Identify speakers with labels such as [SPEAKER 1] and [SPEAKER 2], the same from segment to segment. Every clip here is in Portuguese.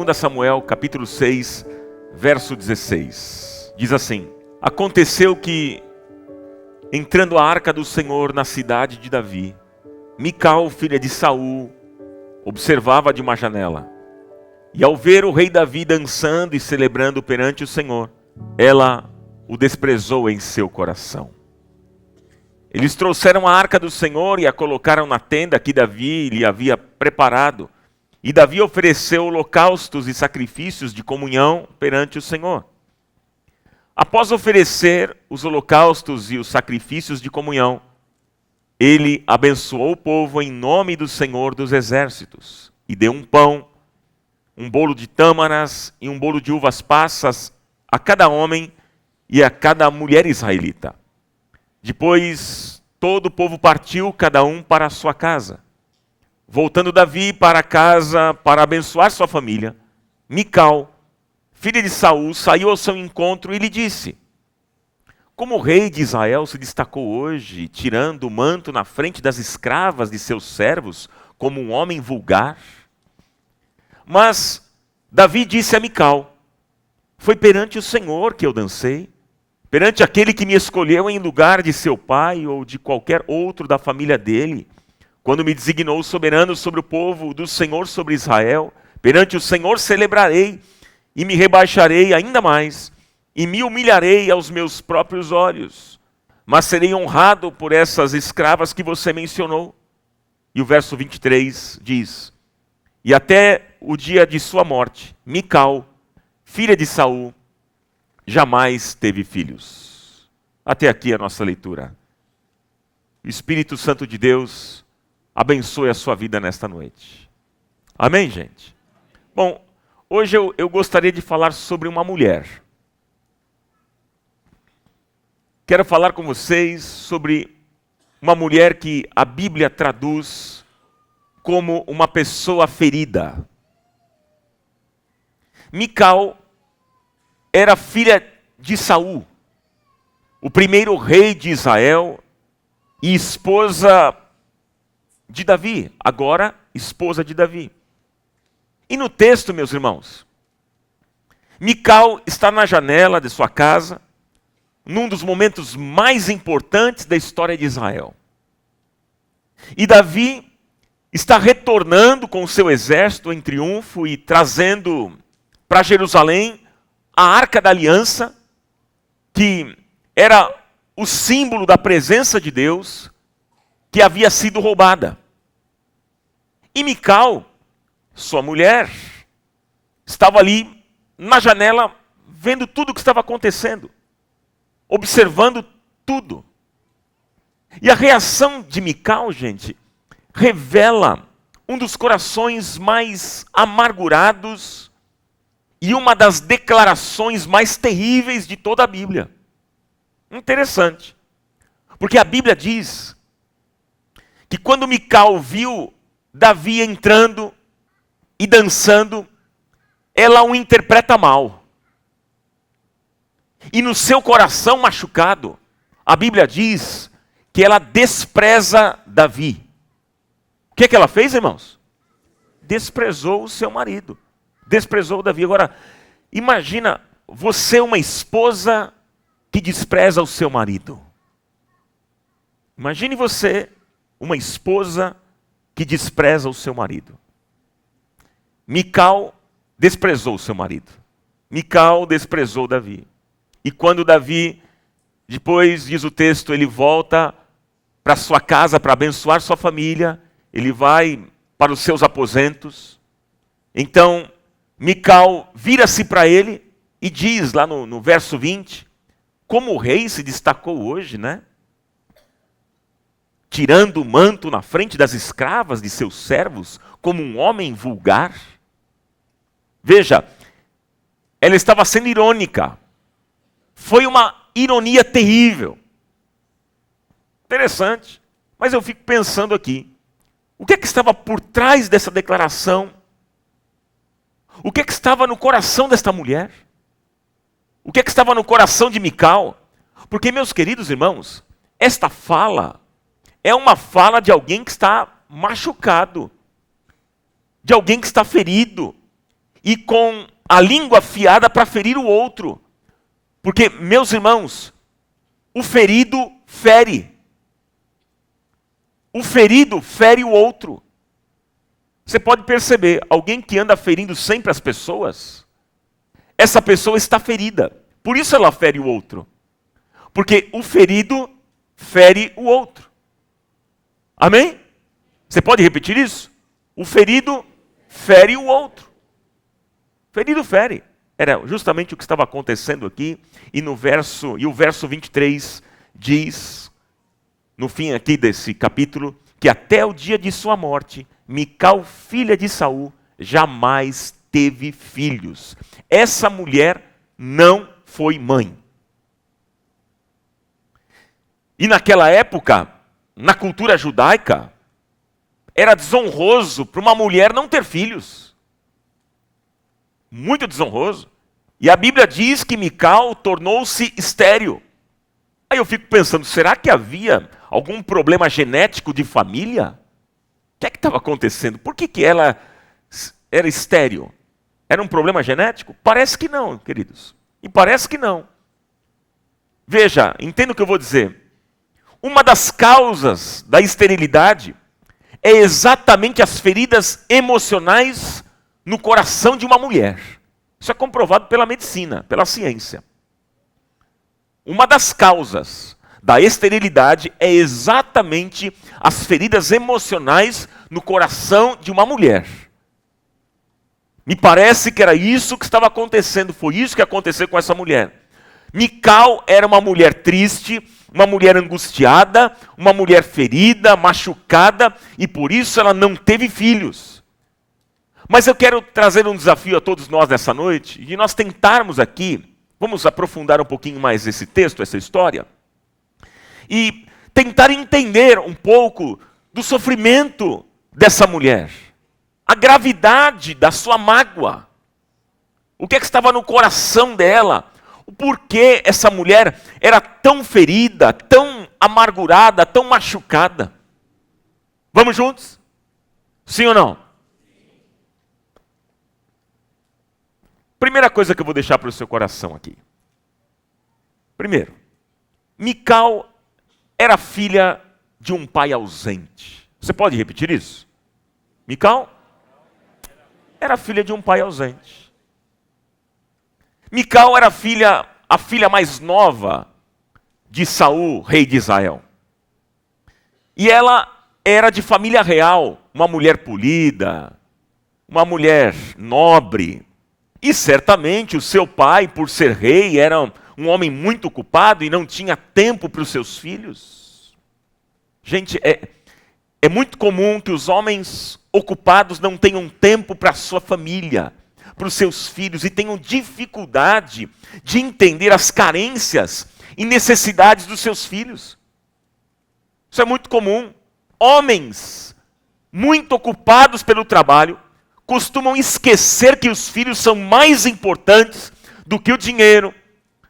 [SPEAKER 1] 2 Samuel, capítulo 6, verso 16. Diz assim: Aconteceu que, entrando a arca do Senhor na cidade de Davi, Mical, filha de Saul, observava de uma janela. E ao ver o rei Davi dançando e celebrando perante o Senhor, ela o desprezou em seu coração. Eles trouxeram a arca do Senhor e a colocaram na tenda que Davi lhe havia preparado. E Davi ofereceu holocaustos e sacrifícios de comunhão perante o Senhor. Após oferecer os holocaustos e os sacrifícios de comunhão, ele abençoou o povo em nome do Senhor dos Exércitos e deu um pão, um bolo de tâmaras e um bolo de uvas passas a cada homem e a cada mulher israelita. Depois todo o povo partiu, cada um para a sua casa. Voltando Davi para casa para abençoar sua família, Mical, filha de Saul, saiu ao seu encontro e lhe disse: Como o rei de Israel se destacou hoje, tirando o manto na frente das escravas de seus servos, como um homem vulgar? Mas Davi disse a Mical: Foi perante o Senhor que eu dancei, perante aquele que me escolheu em lugar de seu pai ou de qualquer outro da família dele, quando me designou soberano sobre o povo do Senhor sobre Israel. Perante o Senhor celebrarei e me rebaixarei ainda mais, e me humilharei aos meus próprios olhos, mas serei honrado por essas escravas que você mencionou. E o verso 23 diz: E até o dia de sua morte, Mical, filha de Saul, jamais teve filhos. Até aqui a nossa leitura. O Espírito Santo de Deus abençoe a sua vida nesta noite. Amém, gente? Bom, hoje eu gostaria de falar sobre uma mulher. Quero falar com vocês sobre uma mulher que a Bíblia traduz como uma pessoa ferida. Mical era filha de Saul, o primeiro rei de Israel e esposa de Davi, agora esposa de Davi. E no texto, meus irmãos, Mical está na janela de sua casa, num dos momentos mais importantes da história de Israel. E Davi está retornando com o seu exército em triunfo e trazendo para Jerusalém a Arca da Aliança, que era o símbolo da presença de Deus, que havia sido roubada. E Mical, sua mulher, estava ali na janela vendo tudo o que estava acontecendo, observando tudo. E a reação de Mical, gente, revela um dos corações mais amargurados e uma das declarações mais terríveis de toda a Bíblia. Interessante, porque a Bíblia diz que quando Mical viu Davi entrando e dançando, ela o interpreta mal. E no seu coração machucado, a Bíblia diz que ela despreza Davi. O que ela fez, irmãos? Desprezou o seu marido. Desprezou Davi. Agora, imagina você, uma esposa que despreza o seu marido. Imagine você, uma esposa que despreza o seu marido. Mical desprezou o seu marido. Mical desprezou Davi. E quando Davi, depois, diz o texto, ele volta para sua casa para abençoar sua família, ele vai para os seus aposentos. Então, Mical vira-se para ele e diz lá no verso 20, como o rei se destacou hoje, né? Tirando o manto na frente das escravas de seus servos, como um homem vulgar. Veja, ela estava sendo irônica. Foi uma ironia terrível. Interessante. Mas eu fico pensando aqui, o que é que estava por trás dessa declaração? O que é que estava no coração desta mulher? O que é que estava no coração de Mical? Porque, meus queridos irmãos, esta fala é uma fala de alguém que está machucado, de alguém que está ferido, e com a língua afiada para ferir o outro. Porque, meus irmãos, o ferido fere. O ferido fere o outro. Você pode perceber, alguém que anda ferindo sempre as pessoas, essa pessoa está ferida. Por isso ela fere o outro. Porque o ferido fere o outro. Amém? Você pode repetir isso? O ferido fere o outro. O ferido fere. Era justamente o que estava acontecendo aqui. E o verso 23 diz, no fim aqui desse capítulo, que até o dia de sua morte, Mical, filha de Saul, jamais teve filhos. Essa mulher não foi mãe. E naquela época, na cultura judaica, era desonroso para uma mulher não ter filhos. Muito desonroso. E a Bíblia diz que Mical tornou-se estéril. Aí eu fico pensando, será que havia algum problema genético de família? O que é que estava acontecendo? Por que ela era estéril? Era um problema genético? Parece que não, queridos. E parece que não. Veja, entenda o que eu vou dizer. Uma das causas da esterilidade é exatamente as feridas emocionais no coração de uma mulher. Isso é comprovado pela medicina, pela ciência. Uma das causas da esterilidade é exatamente as feridas emocionais no coração de uma mulher. Me parece que era isso que estava acontecendo, foi isso que aconteceu com essa mulher. Mical era uma mulher triste, uma mulher angustiada, uma mulher ferida, machucada, e por isso ela não teve filhos. Mas eu quero trazer um desafio a todos nós nessa noite, de nós tentarmos aqui, vamos aprofundar um pouquinho mais esse texto, essa história, e tentar entender um pouco do sofrimento dessa mulher, a gravidade da sua mágoa, o que é que estava no coração dela, o porquê essa mulher era tão ferida, tão amargurada, tão machucada. Vamos juntos? Sim ou não? Primeira coisa que eu vou deixar para o seu coração aqui. Primeiro, Mical era filha de um pai ausente. Você pode repetir isso? Mical era filha de um pai ausente. Mical era a filha mais nova de Saul, rei de Israel. E ela era de família real, uma mulher polida, uma mulher nobre. E certamente o seu pai, por ser rei, era um homem muito ocupado e não tinha tempo para os seus filhos. Gente, é muito comum que os homens ocupados não tenham tempo para a sua família, para os seus filhos, e tenham dificuldade de entender as carências e necessidades dos seus filhos. Isso é muito comum. Homens muito ocupados pelo trabalho costumam esquecer que os filhos são mais importantes do que o dinheiro,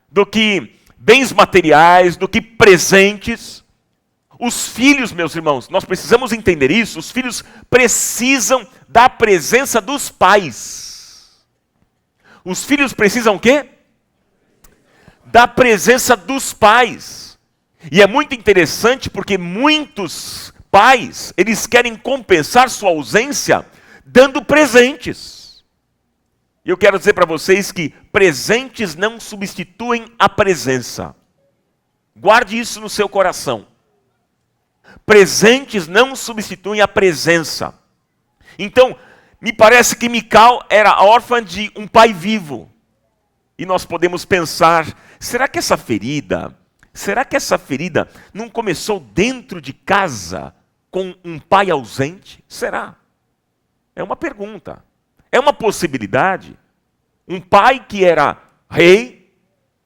[SPEAKER 1] do que bens materiais, do que presentes. Os filhos, meus irmãos, nós precisamos entender isso, os filhos precisam da presença dos pais. Os filhos precisam o quê? Da presença dos pais. E é muito interessante porque muitos pais, eles querem compensar sua ausência dando presentes. E eu quero dizer para vocês que presentes não substituem a presença. Guarde isso no seu coração. Presentes não substituem a presença. Então, me parece que Mical era órfã de um pai vivo. E nós podemos pensar, será que essa ferida não começou dentro de casa com um pai ausente? Será? É uma pergunta. É uma possibilidade. Um pai que era rei,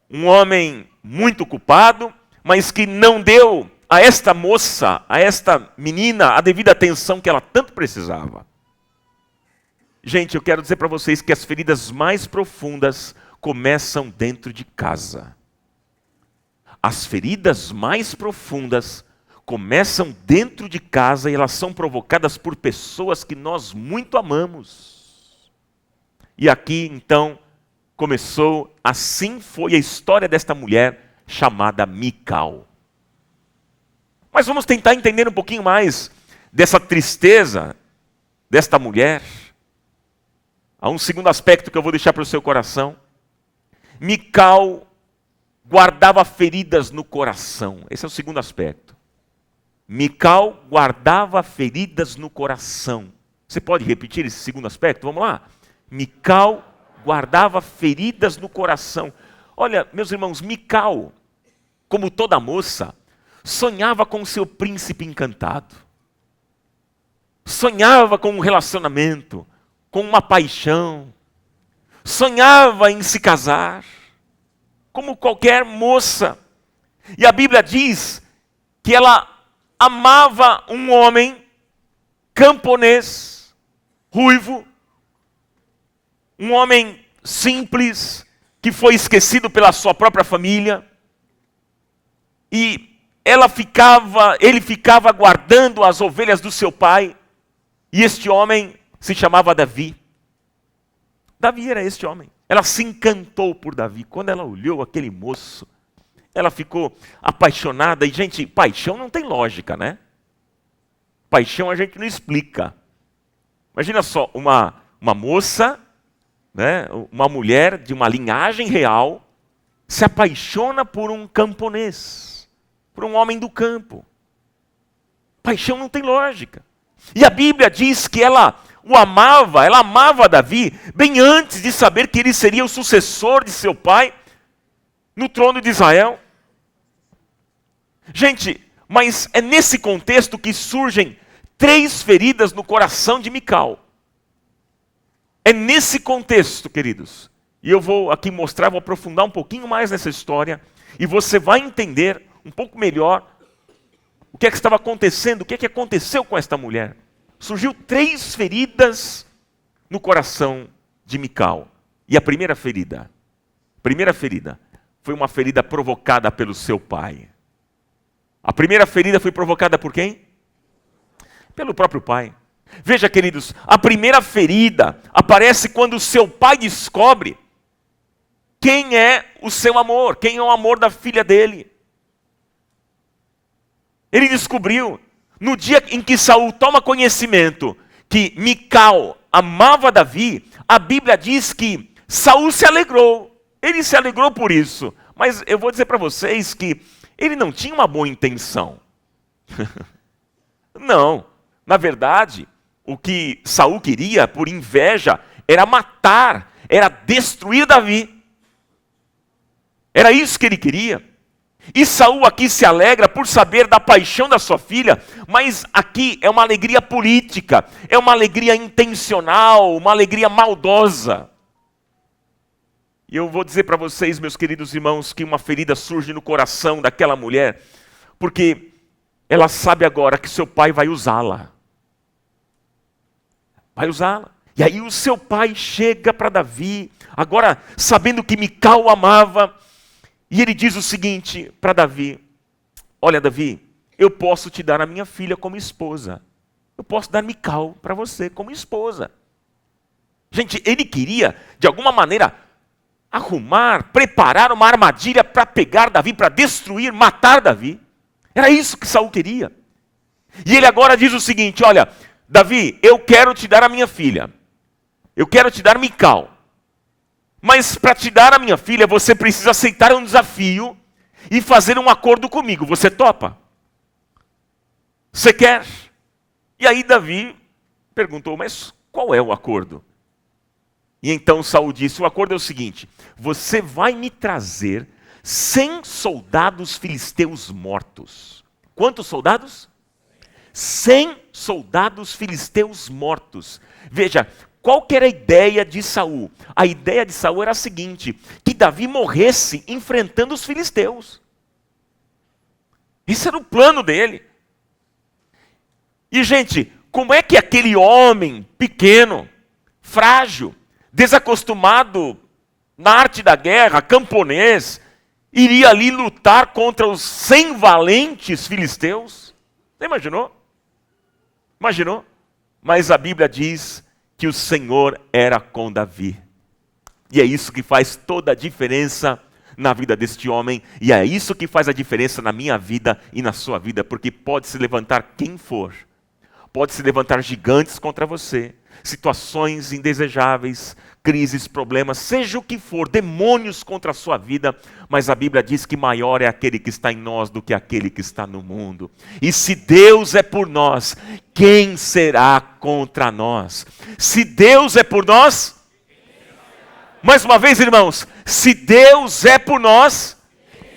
[SPEAKER 1] um homem muito ocupado, mas que não deu a esta moça, a esta menina, a devida atenção que ela tanto precisava. Gente, eu quero dizer para vocês que as feridas mais profundas começam dentro de casa. As feridas mais profundas começam dentro de casa e elas são provocadas por pessoas que nós muito amamos. E aqui, então, assim foi a história desta mulher chamada Mical. Mas vamos tentar entender um pouquinho mais dessa tristeza desta mulher. Há um segundo aspecto que eu vou deixar para o seu coração. Mical guardava feridas no coração. Esse é o segundo aspecto. Mical guardava feridas no coração. Você pode repetir esse segundo aspecto? Vamos lá. Mical guardava feridas no coração. Olha, meus irmãos, Mical, como toda moça, sonhava com seu príncipe encantado. Sonhava com um relacionamento, com uma paixão. Sonhava em se casar, como qualquer moça. E a Bíblia diz que ela amava um homem camponês, ruivo, um homem simples, que foi esquecido pela sua própria família. E ele ficava guardando as ovelhas do seu pai. E este homem se chamava Davi. Davi era este homem. Ela se encantou por Davi. Quando ela olhou aquele moço, ela ficou apaixonada. E, gente, paixão não tem lógica, né? Paixão a gente não explica. Imagina só, uma moça, né, uma mulher de uma linhagem real, se apaixona por um camponês, por um homem do campo. Paixão não tem lógica. E a Bíblia diz que ela amava Davi, bem antes de saber que ele seria o sucessor de seu pai no trono de Israel. Gente, mas é nesse contexto que surgem 3 feridas no coração de Mical. É nesse contexto, queridos. E eu vou aqui mostrar, vou aprofundar um pouquinho mais nessa história, e você vai entender um pouco melhor o que é que estava acontecendo, o que é que aconteceu com esta mulher. Surgiu 3 feridas no coração de Mical. E a primeira ferida foi uma ferida provocada pelo seu pai. A primeira ferida foi provocada por quem? Pelo próprio pai. Veja, queridos, a primeira ferida aparece quando o seu pai descobre quem é o seu amor, quem é o amor da filha dele. Ele descobriu, no dia em que Saul toma conhecimento que Mical amava Davi, a Bíblia diz que Saul se alegrou. Ele se alegrou por isso. Mas eu vou dizer para vocês que ele não tinha uma boa intenção. Não. Na verdade, o que Saul queria, por inveja, era matar, era destruir Davi. Era isso que ele queria. E Saul aqui se alegra por saber da paixão da sua filha, mas aqui é uma alegria política, é uma alegria intencional, uma alegria maldosa. E eu vou dizer para vocês, meus queridos irmãos, que uma ferida surge no coração daquela mulher, porque ela sabe agora que seu pai vai usá-la. Vai usá-la. E aí o seu pai chega para Davi, agora sabendo que Mical o amava, e ele diz o seguinte para Davi: olha, Davi, eu posso te dar a minha filha como esposa. Eu posso dar Mical para você como esposa. Gente, ele queria, de alguma maneira, preparar uma armadilha para pegar Davi, para destruir, matar Davi. Era isso que Saul queria. E ele agora diz o seguinte: olha, Davi, eu quero te dar a minha filha. Eu quero te dar Mical. Mas para te dar a minha filha, você precisa aceitar um desafio e fazer um acordo comigo. Você topa? Você quer? E aí Davi perguntou: mas qual é o acordo? E então Saul disse: o acordo é o seguinte: você vai me trazer 100 soldados filisteus mortos. Quantos soldados? 100 soldados filisteus mortos. Veja, qual que era a ideia de Saul? A ideia de Saul era a seguinte: que Davi morresse enfrentando os filisteus. Esse era o plano dele. E, gente, como é que aquele homem pequeno, frágil, desacostumado na arte da guerra, camponês, iria ali lutar contra os 100 valentes filisteus? Você imaginou? Imaginou? Mas a Bíblia diz que o Senhor era com Davi. E é isso que faz toda a diferença na vida deste homem, e é isso que faz a diferença na minha vida e na sua vida, porque pode se levantar quem for, pode se levantar gigantes contra você, situações indesejáveis, crises, problemas, seja o que for, demônios contra a sua vida, mas a Bíblia diz que maior é aquele que está em nós do que aquele que está no mundo. E se Deus é por nós, quem será contra nós? Se Deus é por nós, mais uma vez, irmãos, se Deus é por nós,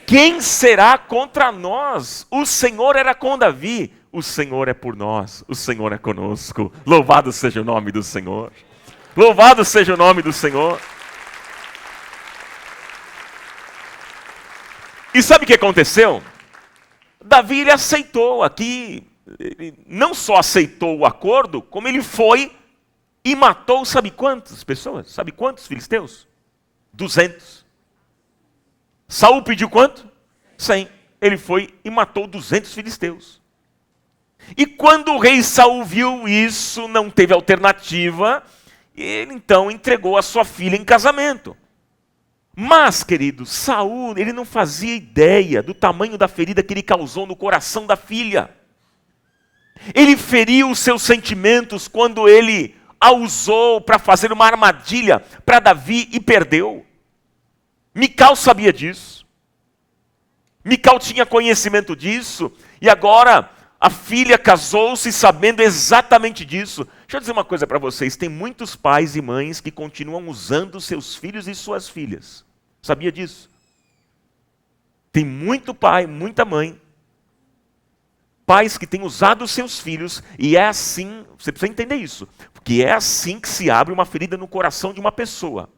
[SPEAKER 1] quem será contra nós? O Senhor era com Davi, o Senhor é por nós, o Senhor é conosco. Louvado seja o nome do Senhor. Louvado seja o nome do Senhor. E sabe o que aconteceu? Davi, ele aceitou aqui, ele não só aceitou o acordo, como ele foi e matou, sabe quantas pessoas? Sabe quantos filisteus? 200. Saul pediu quanto? 100. Ele foi e matou 200 filisteus. E quando o rei Saul viu isso, não teve alternativa, ele então entregou a sua filha em casamento. Mas, querido, Saul, ele não fazia ideia do tamanho da ferida que ele causou no coração da filha. Ele feriu os seus sentimentos quando ele a usou para fazer uma armadilha para Davi e perdeu. Mical sabia disso. Mical tinha conhecimento disso. E agora a filha casou-se sabendo exatamente disso. Deixa eu dizer uma coisa para vocês. Tem muitos pais e mães que continuam usando seus filhos e suas filhas. Sabia disso? Tem muito pai, muita mãe. Pais que têm usado os seus filhos, e é assim, você precisa entender isso, porque é assim que se abre uma ferida no coração de uma pessoa.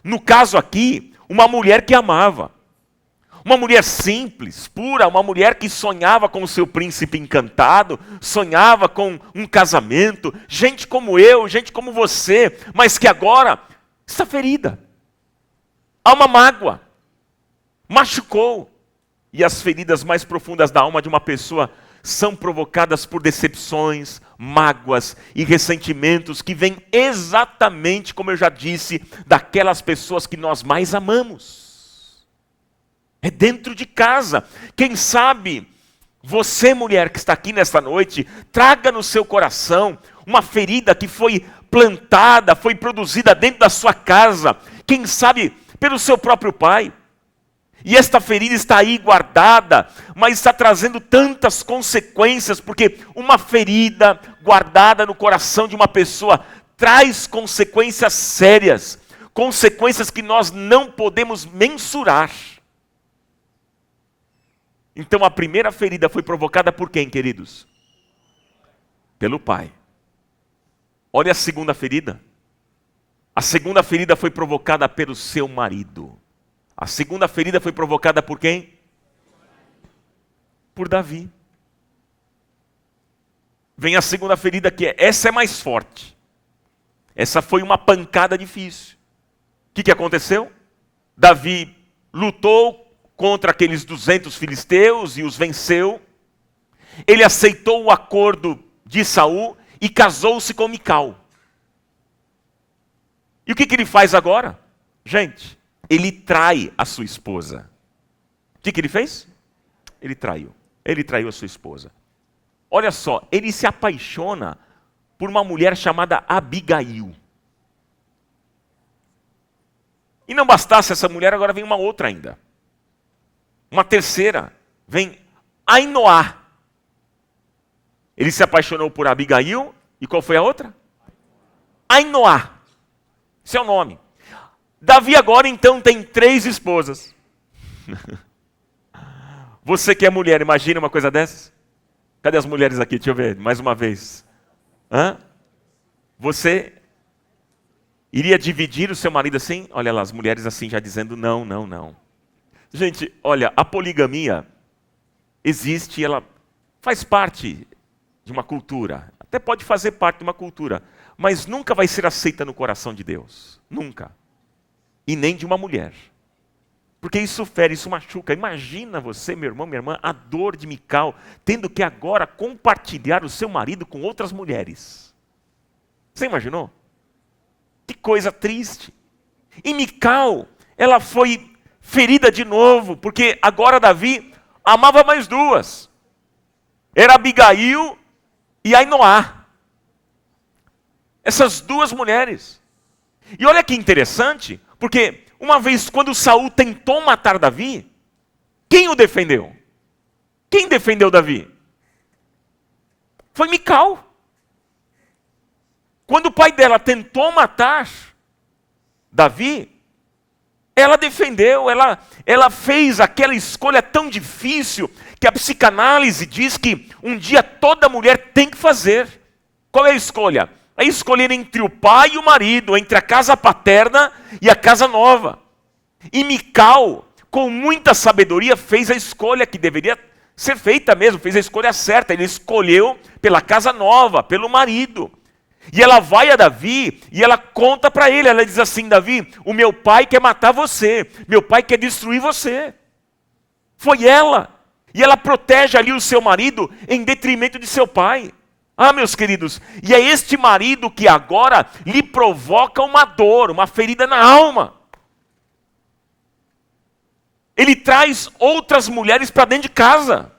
[SPEAKER 1] No caso aqui, uma mulher que amava, uma mulher simples, pura, uma mulher que sonhava com o seu príncipe encantado, sonhava com um casamento, gente como eu, gente como você, mas que agora está ferida. Há uma mágoa, machucou. E as feridas mais profundas da alma de uma pessoa são provocadas por decepções, mágoas e ressentimentos que vêm exatamente, como eu já disse, daquelas pessoas que nós mais amamos. É dentro de casa. Quem sabe, você mulher que está aqui nesta noite, traga no seu coração uma ferida que foi plantada, foi produzida dentro da sua casa. Quem sabe pelo seu próprio pai. E esta ferida está aí guardada, mas está trazendo tantas consequências, porque uma ferida guardada no coração de uma pessoa traz consequências sérias, consequências que nós não podemos mensurar. Então a primeira ferida foi provocada por quem, queridos? Pelo pai. Olha a segunda ferida. A segunda ferida foi provocada pelo seu marido. A segunda ferida foi provocada por quem? Por Davi. Vem a segunda ferida essa é mais forte. Essa foi uma pancada difícil. O que aconteceu? Davi lutou contra aqueles 200 filisteus e os venceu. Ele aceitou o acordo de Saul e casou-se com Mical. E o que ele faz agora? Gente, ele trai a sua esposa. O que ele fez? Ele traiu. Ele traiu a sua esposa. Olha só, ele se apaixona por uma mulher chamada Abigail. E não bastasse essa mulher, agora vem uma outra ainda. Uma terceira. Vem Ainoá. Ele se apaixonou por Abigail. E qual foi a outra? Ainoá. Esse é o nome. Davi agora então tem 3 esposas. Você que é mulher, imagina uma coisa dessas? Cadê as mulheres aqui? Deixa eu ver, mais uma vez. Você iria dividir o seu marido assim? Olha lá, as mulheres assim já dizendo não, não, não. Gente, olha, a poligamia existe, ela faz parte de uma cultura. Até pode fazer parte de uma cultura, mas nunca vai ser aceita no coração de Deus. Nunca. E nem de uma mulher. Porque isso fere, isso machuca. Imagina você, meu irmão, minha irmã, a dor de Mical, tendo que agora compartilhar o seu marido com outras mulheres. Você imaginou? Que coisa triste. E Mical, ela foi ferida de novo, porque agora Davi amava mais duas. Era Abigail e Ainoá. Essas duas mulheres. E olha que interessante, porque uma vez quando Saul tentou matar Davi, quem o defendeu? Quem defendeu Davi? Foi Mical. Quando o pai dela tentou matar Davi, ela defendeu, ela fez aquela escolha tão difícil que a psicanálise diz que um dia toda mulher tem que fazer. Qual é a escolha? É escolher entre o pai e o marido, entre a casa paterna e a casa nova. E Mical, com muita sabedoria, fez a escolha que deveria ser feita mesmo, fez a escolha certa. Ele escolheu pela casa nova, pelo marido. E ela vai a Davi e ela conta para ele, ela diz assim: Davi, o meu pai quer matar você, meu pai quer destruir você. Foi ela. E ela protege ali o seu marido em detrimento de seu pai. Ah, meus queridos, e é este marido que agora lhe provoca uma dor, uma ferida na alma. Ele traz outras mulheres para dentro de casa.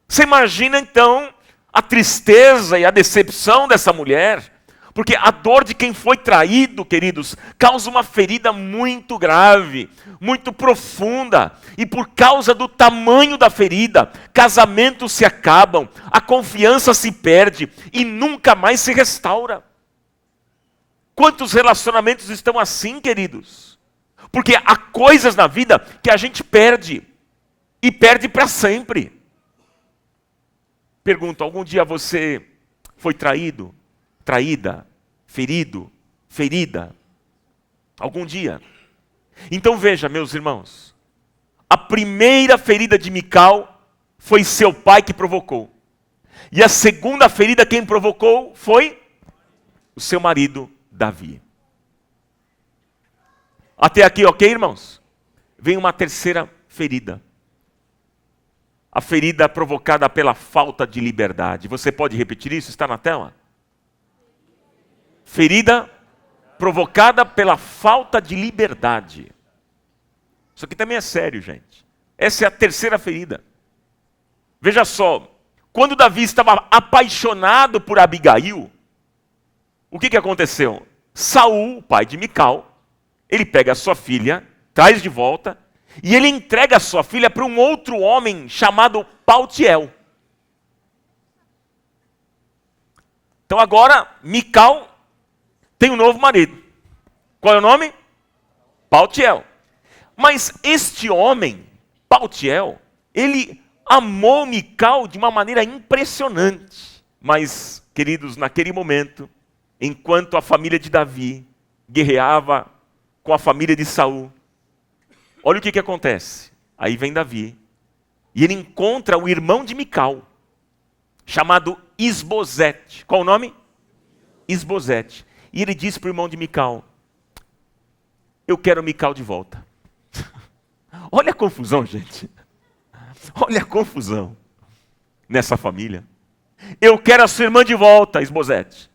[SPEAKER 1] Você imagina então a tristeza e a decepção dessa mulher, porque a dor de quem foi traído, queridos, causa uma ferida muito grave, muito profunda, e por causa do tamanho da ferida, casamentos se acabam, a confiança se perde e nunca mais se restaura. Quantos relacionamentos estão assim, queridos? Porque há coisas na vida que a gente perde, e perde para sempre. Pergunto, algum dia você foi traído, traída, ferido, ferida? Algum dia? Então veja, meus irmãos, a primeira ferida de Mical foi seu pai que provocou. E a segunda ferida quem provocou foi o seu marido, Davi. Até aqui, ok, irmãos? Vem uma terceira ferida. A ferida provocada pela falta de liberdade. Você pode repetir isso? Está na tela? Ferida provocada pela falta de liberdade. Isso aqui também é sério, gente. Essa é a terceira ferida. Veja só, quando Davi estava apaixonado por Abigail, o que aconteceu? Saul, o pai de Mical, ele pega a sua filha, traz de volta, e ele entrega a sua filha para um outro homem chamado Paltiel. Então agora, Mical tem um novo marido. Qual é o nome? Paltiel. Mas este homem, Paltiel, ele amou Mical de uma maneira impressionante. Mas, queridos, naquele momento, enquanto a família de Davi guerreava com a família de Saul, olha o que acontece. Aí vem Davi, e ele encontra o irmão de Mical, chamado Isbosete. Qual o nome? Isbosete. E ele disse para o irmão de Mical: eu quero Mical de volta. Olha a confusão, gente. Olha a confusão nessa família. Eu quero a sua irmã de volta, Isbosete.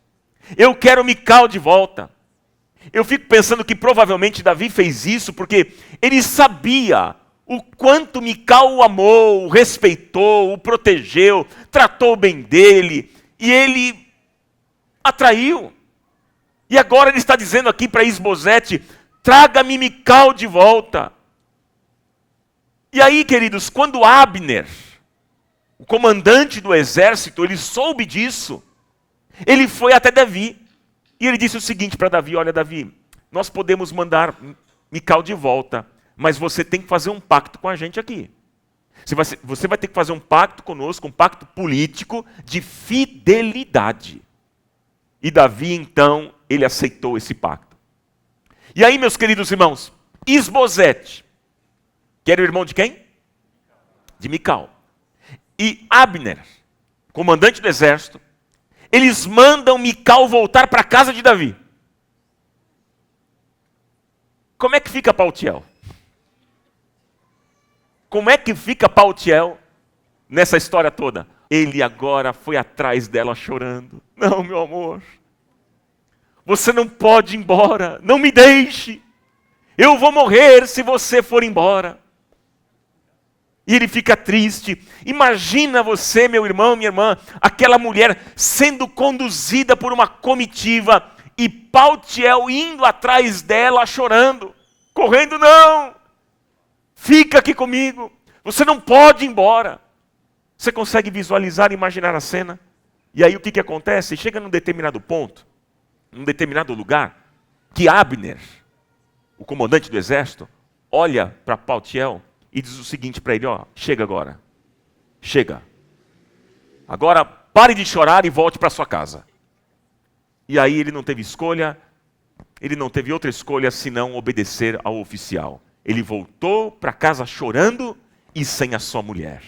[SPEAKER 1] Eu quero Mical de volta. Eu fico pensando que provavelmente Davi fez isso porque ele sabia o quanto Mical o amou, o respeitou, o protegeu, tratou bem dele, e ele atraiu. E agora ele está dizendo aqui para Isbosete: traga-me Mical de volta. E aí, queridos, quando Abner, o comandante do exército, ele soube disso, ele foi até Davi. E ele disse o seguinte para Davi: olha, Davi, nós podemos mandar Mical de volta, mas você tem que fazer um pacto com a gente aqui. Você vai ter que fazer um pacto conosco, um pacto político de fidelidade. E Davi, então, ele aceitou esse pacto. E aí, meus queridos irmãos, Isbosete, que era o irmão de quem? De Mical. E Abner, comandante do exército, eles mandam Mical voltar para a casa de Davi. Como é que fica Paltiel? Como é que fica Paltiel nessa história toda? Ele agora foi atrás dela chorando. Não, meu amor. você não pode ir embora, não me deixe. Eu vou morrer se você for embora. E ele fica triste. Imagina você, meu irmão, minha irmã, aquela mulher sendo conduzida por uma comitiva e Paltiel indo atrás dela chorando, correndo, não, fica aqui comigo, você não pode ir embora. Você consegue visualizar, imaginar a cena? E aí o que acontece? Chega num determinado ponto, num determinado lugar, que Abner, o comandante do exército, olha para Paltiel e diz o seguinte para ele, ó, chega agora, chega. Agora pare de chorar e volte para sua casa. E aí ele não teve escolha, ele não teve outra escolha senão obedecer ao oficial. Ele voltou para casa chorando e sem a sua mulher.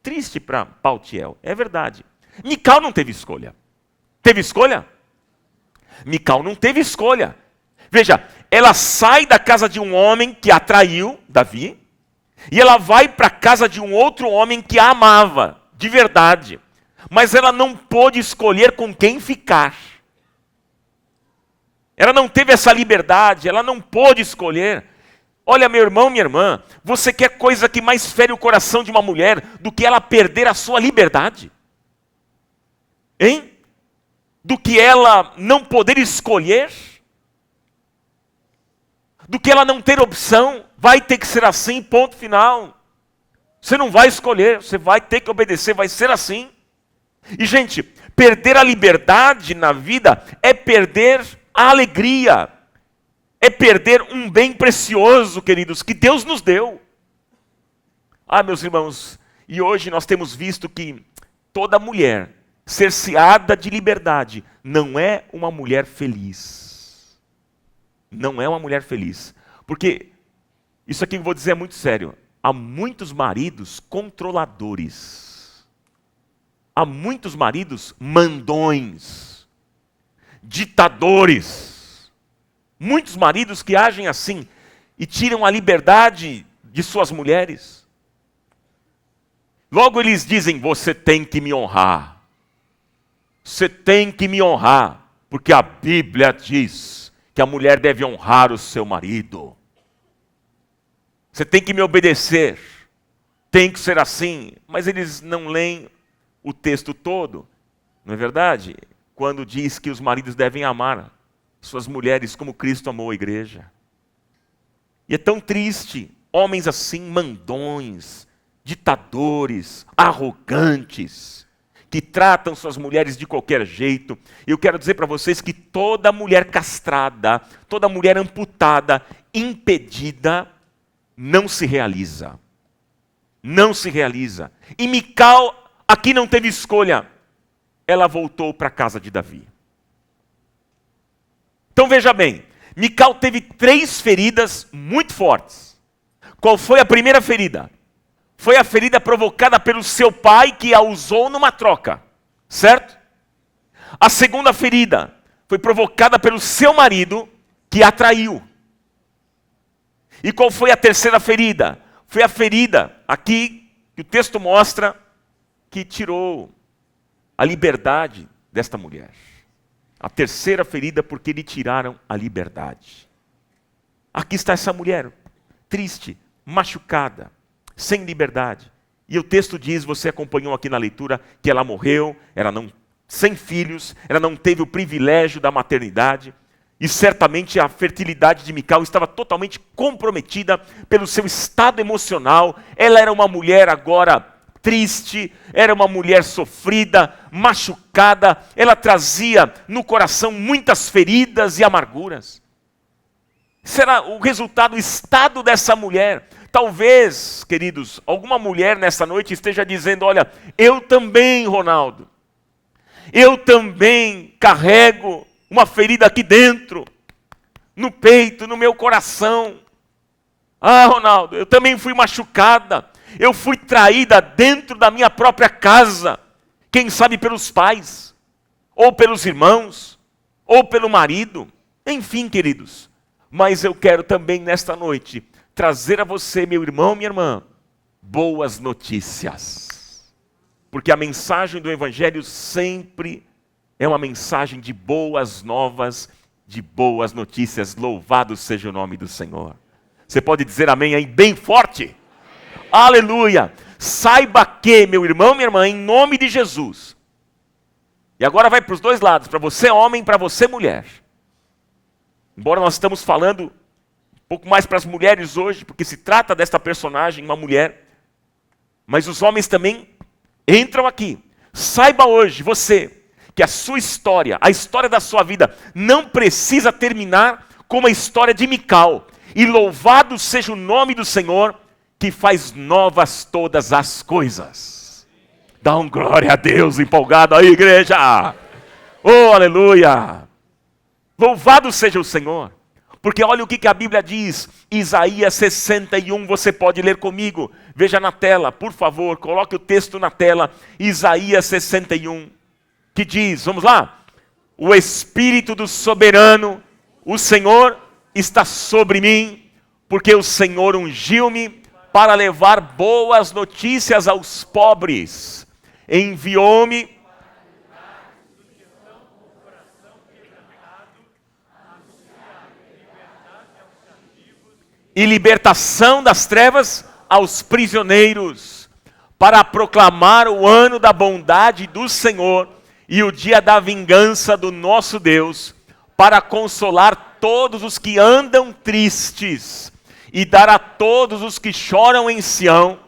[SPEAKER 1] Triste para Paltiel, é verdade. Mical não teve escolha. Teve escolha? Mical não teve escolha. Veja, ela sai da casa de um homem que a traiu, Davi, e ela vai para a casa de um outro homem que a amava, de verdade. Mas ela não pôde escolher com quem ficar. Ela não teve essa liberdade, ela não pôde escolher. Olha, meu irmão, minha irmã, você quer coisa que mais fere o coração de uma mulher do que ela perder a sua liberdade? Hein? Do que ela não poder escolher? Do que ela não ter opção? Vai ter que ser assim, ponto final. Você não vai escolher, você vai ter que obedecer, vai ser assim. E, gente, perder a liberdade na vida é perder a alegria. É perder um bem precioso, queridos, que Deus nos deu. Ah, meus irmãos, e hoje nós temos visto que toda mulher cerceada de liberdade não é uma mulher feliz. Não é uma mulher feliz. Porque, isso aqui que eu vou dizer é muito sério, há muitos maridos controladores. Há muitos maridos mandões, ditadores. Muitos maridos que agem assim e tiram a liberdade de suas mulheres. Logo eles dizem, você tem que me honrar. Você tem que me honrar, porque a Bíblia diz que a mulher deve honrar o seu marido. Você tem que me obedecer. Tem que ser assim. Mas eles não leem o texto todo, não é verdade? Quando diz que os maridos devem amar suas mulheres como Cristo amou a igreja. E é tão triste, homens assim, mandões, ditadores, arrogantes, que tratam suas mulheres de qualquer jeito. E eu quero dizer para vocês que toda mulher castrada, toda mulher amputada, impedida, não se realiza. Não se realiza. E Mical aqui não teve escolha. Ela voltou para a casa de Davi. Então veja bem, Mical teve 3 feridas muito fortes. Qual foi a primeira ferida? Foi a ferida provocada pelo seu pai que a usou numa troca, certo? A segunda ferida foi provocada pelo seu marido que a traiu. E qual foi a terceira ferida? Foi a ferida aqui que o texto mostra que tirou a liberdade desta mulher. A terceira ferida porque lhe tiraram a liberdade. Aqui está essa mulher, triste, machucada, sem liberdade. E o texto diz, você acompanhou aqui na leitura, que ela morreu, sem filhos, ela não teve o privilégio da maternidade. E certamente a fertilidade de Mical estava totalmente comprometida pelo seu estado emocional. Ela era uma mulher agora triste, era uma mulher sofrida, machucada, ela trazia no coração muitas feridas e amarguras. Será o resultado, o estado dessa mulher? Talvez, queridos, alguma mulher nessa noite esteja dizendo, olha, eu também, Ronaldo, eu também carrego uma ferida aqui dentro, no peito, no meu coração. Ah, Ronaldo, eu também fui machucada. Eu fui traída dentro da minha própria casa. Quem sabe pelos pais, ou pelos irmãos, ou pelo marido. Enfim, queridos. Mas eu quero também nesta noite trazer a você, meu irmão, minha irmã, boas notícias. Porque a mensagem do Evangelho sempre é uma mensagem de boas novas, de boas notícias. Louvado seja o nome do Senhor. Você pode dizer amém aí bem forte? Aleluia! Saiba que, meu irmão, minha irmã, em nome de Jesus. E agora vai para os dois lados, para você homem e para você mulher. Embora nós estamos falando um pouco mais para as mulheres hoje, porque se trata desta personagem, uma mulher, mas os homens também entram aqui. Saiba hoje, você, que a sua história, a história da sua vida, não precisa terminar como a história de Mical. E louvado seja o nome do Senhor, que faz novas todas as coisas. Dá um glória a Deus empolgado aí, igreja. Oh, aleluia. Louvado seja o Senhor. Porque olha o que a Bíblia diz. Isaías 61, você pode ler comigo. Veja na tela, por favor, coloque o texto na tela. Isaías 61, que diz, vamos lá. O Espírito do Soberano, o Senhor, está sobre mim, porque o Senhor ungiu-me para levar boas notícias aos pobres. Enviou-me e libertação das trevas aos prisioneiros, para proclamar o ano da bondade do Senhor e o dia da vingança do nosso Deus, para consolar todos os que andam tristes e dar a todos os que choram em Sião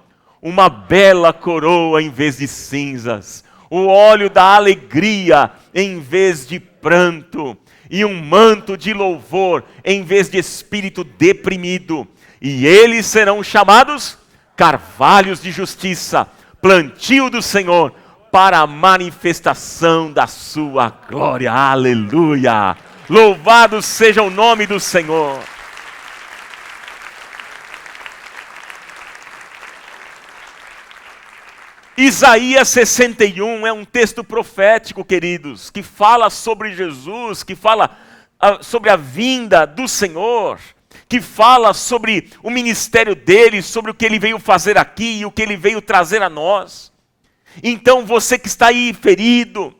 [SPEAKER 1] uma bela coroa em vez de cinzas, o óleo da alegria em vez de pranto, e um manto de louvor em vez de espírito deprimido. E eles serão chamados carvalhos de justiça, plantio do Senhor, para a manifestação da sua glória. Aleluia! Louvado seja o nome do Senhor. Isaías 61 é um texto profético, queridos, que fala sobre Jesus, que fala sobre a vinda do Senhor, que fala sobre o ministério dele, sobre o que ele veio fazer aqui e o que ele veio trazer a nós. Então você que está aí ferido,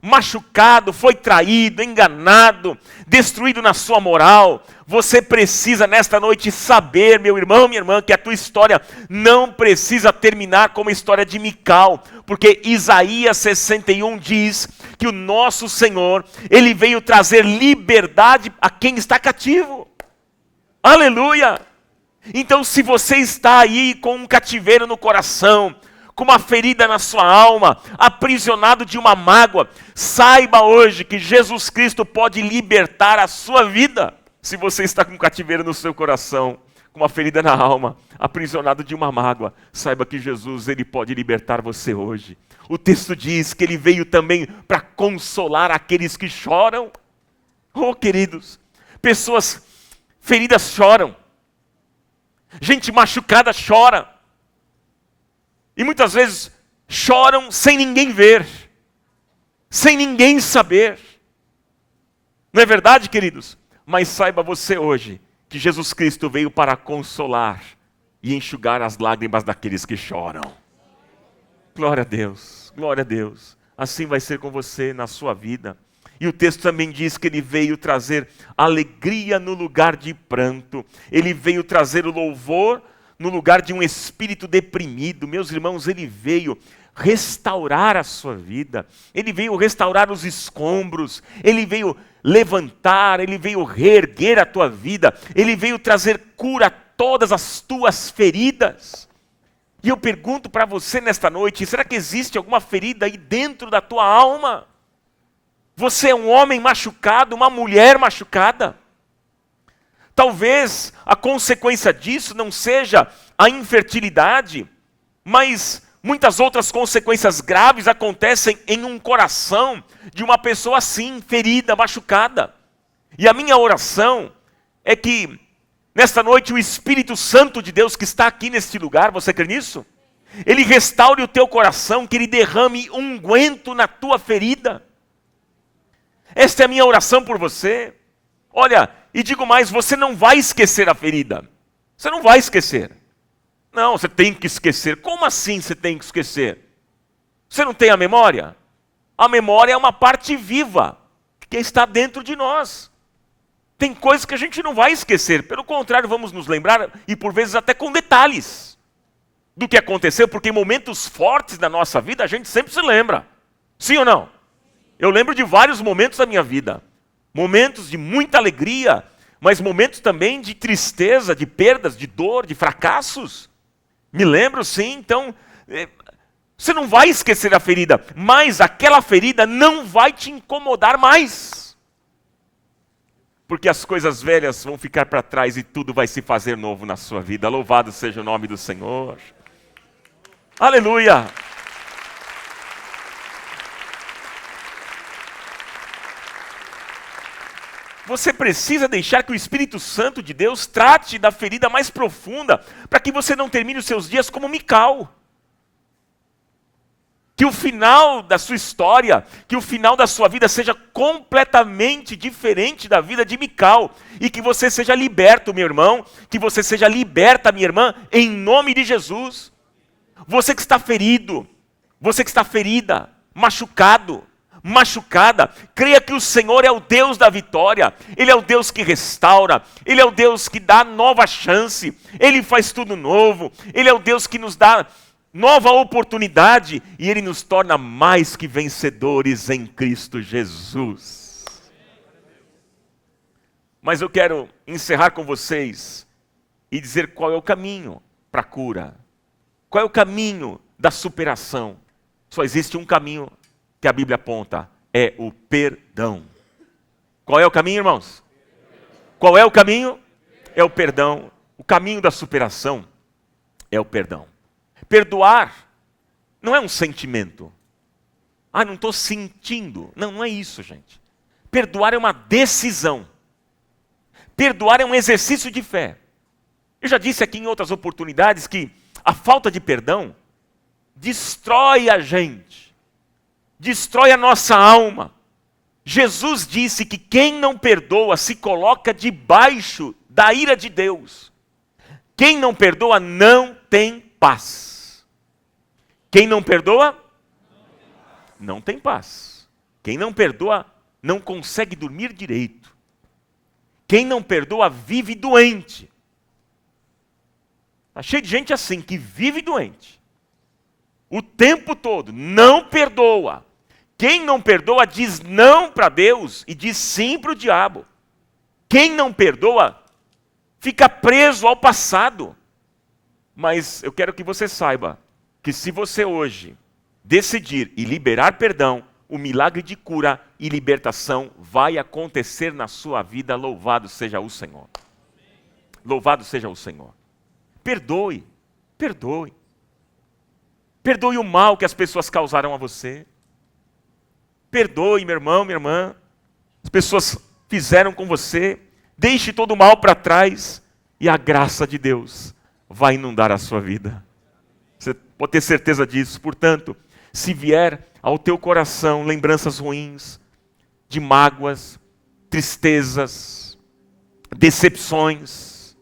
[SPEAKER 1] machucado, foi traído, enganado, destruído na sua moral, você precisa nesta noite saber, meu irmão, minha irmã, que a tua história não precisa terminar como a história de Mical, porque Isaías 61 diz que o nosso Senhor, ele veio trazer liberdade a quem está cativo. Aleluia! Então se você está aí com um cativeiro no coração, com uma ferida na sua alma, aprisionado de uma mágoa, saiba hoje que Jesus Cristo pode libertar a sua vida. Se você está com um cativeiro no seu coração, com uma ferida na alma, aprisionado de uma mágoa, saiba que Jesus, ele pode libertar você hoje. O texto diz que ele veio também para consolar aqueles que choram. Oh, queridos, pessoas feridas choram, gente machucada chora. E muitas vezes choram sem ninguém ver, sem ninguém saber. Não é verdade, queridos? Mas saiba você hoje que Jesus Cristo veio para consolar e enxugar as lágrimas daqueles que choram. Glória a Deus, glória a Deus. Assim vai ser com você na sua vida. E o texto também diz que ele veio trazer alegria no lugar de pranto. Ele veio trazer o louvor no lugar de um espírito deprimido. Meus irmãos, ele veio restaurar a sua vida. Ele veio restaurar os escombros. Ele veio levantar, ele veio reerguer a tua vida. Ele veio trazer cura a todas as tuas feridas. E eu pergunto para você nesta noite, será que existe alguma ferida aí dentro da tua alma? Você é um homem machucado, uma mulher machucada? Talvez a consequência disso não seja a infertilidade, mas muitas outras consequências graves acontecem em um coração de uma pessoa assim, ferida, machucada. E a minha oração é que, nesta noite, o Espírito Santo de Deus que está aqui neste lugar, você crê nisso? Ele restaure o teu coração, que ele derrame unguento na tua ferida. Esta é a minha oração por você. Olha, e digo mais, você não vai esquecer a ferida. Você não vai esquecer. Não, você tem que esquecer. Como assim você tem que esquecer? Você não tem a memória? A memória é uma parte viva que está dentro de nós. Tem coisas que a gente não vai esquecer, pelo contrário, vamos nos lembrar, e por vezes até com detalhes, do que aconteceu, porque em momentos fortes da nossa vida a gente sempre se lembra. Sim ou não? Eu lembro de vários momentos da minha vida. Momentos de muita alegria, mas momentos também de tristeza, de perdas, de dor, de fracassos. Me lembro, sim. Então, você não vai esquecer a ferida, mas aquela ferida não vai te incomodar mais. Porque as coisas velhas vão ficar para trás e tudo vai se fazer novo na sua vida. Louvado seja o nome do Senhor. Aleluia! Você precisa deixar que o Espírito Santo de Deus trate da ferida mais profunda, para que você não termine os seus dias como Mical. Que o final da sua história, que o final da sua vida seja completamente diferente da vida de Mical. E que você seja liberto, meu irmão, que você seja liberta, minha irmã, em nome de Jesus. Você que está ferido, você que está ferida, machucado, machucada, creia que o Senhor é o Deus da vitória, Ele é o Deus que restaura, Ele é o Deus que dá nova chance, Ele faz tudo novo, Ele é o Deus que nos dá nova oportunidade e Ele nos torna mais que vencedores em Cristo Jesus. Mas eu quero encerrar com vocês e dizer qual é o caminho para a cura, qual é o caminho da superação. Só existe um caminho que a Bíblia aponta, é o perdão. Qual é o caminho, irmãos? Qual é o caminho? É o perdão. O caminho da superação é o perdão. Perdoar não é um sentimento. Não estou sentindo. Não, não é isso, gente. Perdoar é uma decisão. Perdoar é um exercício de fé. Eu já disse aqui em outras oportunidades que a falta de perdão destrói a gente. Destrói a nossa alma. Jesus disse que quem não perdoa se coloca debaixo da ira de Deus. Quem não perdoa não tem paz. Quem não perdoa, não tem paz. Quem não perdoa, não consegue dormir direito. Quem não perdoa, vive doente. Está cheio de gente assim, que vive doente. O tempo todo, não perdoa. Quem não perdoa diz não para Deus e diz sim para o diabo. Quem não perdoa fica preso ao passado. Mas eu quero que você saiba que se você hoje decidir e liberar perdão, o milagre de cura e libertação vai acontecer na sua vida. Louvado seja o Senhor. Louvado seja o Senhor. Perdoe, perdoe. Perdoe o mal que as pessoas causaram a você. Perdoe, meu irmão, minha irmã. As pessoas fizeram com você. Deixe todo o mal para trás. E a graça de Deus vai inundar a sua vida. Você pode ter certeza disso. Portanto, se vier ao teu coração lembranças ruins, de mágoas, tristezas, decepções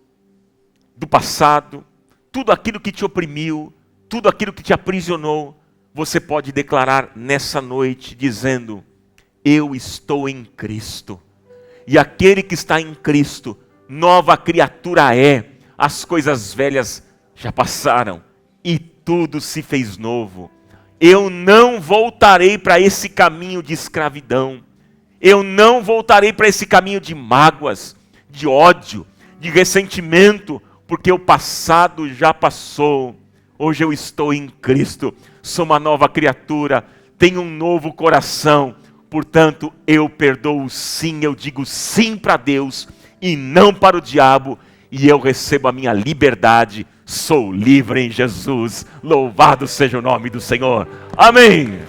[SPEAKER 1] do passado, tudo aquilo que te oprimiu, tudo aquilo que te aprisionou, você pode declarar nessa noite dizendo: eu estou em Cristo. E aquele que está em Cristo, nova criatura é. As coisas velhas já passaram e tudo se fez novo. Eu não voltarei para esse caminho de escravidão. Eu não voltarei para esse caminho de mágoas, de ódio, de ressentimento, porque o passado já passou. Hoje eu estou em Cristo, sou uma nova criatura, tenho um novo coração. Portanto, eu perdoo sim, eu digo sim para Deus e não para o diabo. E eu recebo a minha liberdade, sou livre em Jesus. Louvado seja o nome do Senhor. Amém.